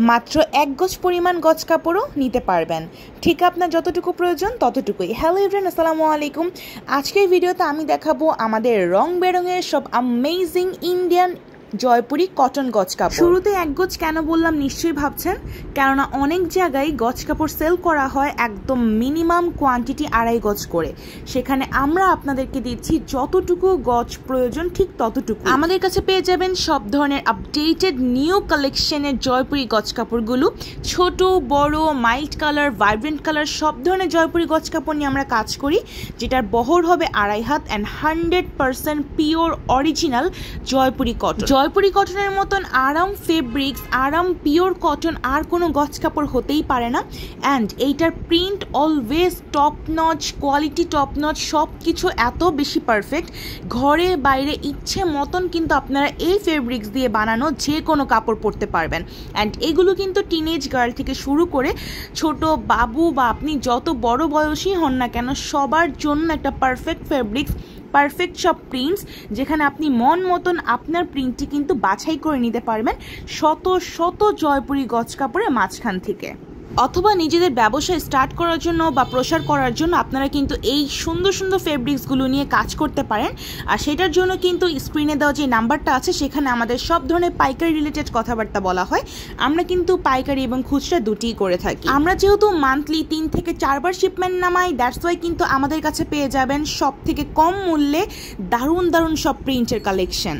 মাত্র 1 গজ পরিমাণ গজ কাপড়ও নিতে পারবেন। ঠিক আপনার যতটুকু প্রয়োজন ততটুকুই। হ্যালো এভরিওয়ান, আসসালামু আলাইকুম। আজকের ভিডিওতে আমি দেখাবো আমাদের রং বেরঙের সব অ্যামেজিং ইন্ডিয়ান জয়পুরি কটন গজ কাপড়। শুরুতে 1 গজ কেন বললাম নিশ্চয়ই ভাবছেন, কেননা অনেক জায়গায় গজ কাপড় সেল করা হয় একদম মিনিমাম কোয়ান্টিটি 2.5 গজ করে। সেখানে আমরা আপনাদেরকে দিচ্ছি যতটুকু গজ প্রয়োজন ঠিক ততটুকু। আমাদের কাছে পেয়ে যাবেন সব ধরনের আপডেটেড নিউ কালেকশনের জয়পুরি গজ কাপড়গুলো, ছোট বড়, মাইল্ড কালার, ভাইব্রেন্ট কালার, সব ধরনের জয়পুরি গজ কাপড় নিয়ে আমরা কাজ করি, যেটার বহর হবে 2.5 হাত and 100% pure original Jaipuri cotton. Jaipuri কটনের মতন আরাম ফেব্রিক্স, আরাম পিওর কটন আর কোনো গজ কাপড় হতেই পারে না। অ্যান্ড এইটার print always top notch, quality top notch, সব কিছু এত বেশি পারফেক্ট। ঘরে বাইরে ইচ্ছে মতন কিন্তু আপনারা এই ফেব্রিক্স দিয়ে বানানো যে কোনো কাপড় পরতে পারবেন। অ্যান্ড এগুলো কিন্তু টিনেজ গার্ল থেকে শুরু করে ছোট বাবু বা আপনি যত বড় বয়সী হন না কেন, সবার জন্য একটা পারফেক্ট ফেব্রিক্স, পারফেক্ট সব প্রিন্টস, যেখানে আপনি মন মতন আপনার প্রিন্টটি কিন্তু বাছাই করে নিতে পারবেন শত শত জয়পুরি গজ কাপড়ের মাঝখান থেকে। অথবা নিজেদের ব্যবসা স্টার্ট করার জন্য বা প্রসার করার জন্য আপনারা কিন্তু এই সুন্দর সুন্দর ফেব্রিক্সগুলো নিয়ে কাজ করতে পারেন। আর সেটার জন্য কিন্তু স্ক্রিনে দেওয়া যে নাম্বারটা আছে সেখানে আমাদের সব ধরনের পাইকারি রিলেটেড কথাবার্তা বলা হয়। আমরা কিন্তু পাইকারি এবং খুচরা দুটিই করে থাকি। আমরা যেহেতু মান্থলি 3 থেকে 4 বার শিপমেন্ট নামাই, দ্যাটস ওয়াই কিন্তু আমাদের কাছে পেয়ে যাবেন সব থেকে কম মূল্যে দারুণ দারুণ সব প্রিন্টের কালেকশন।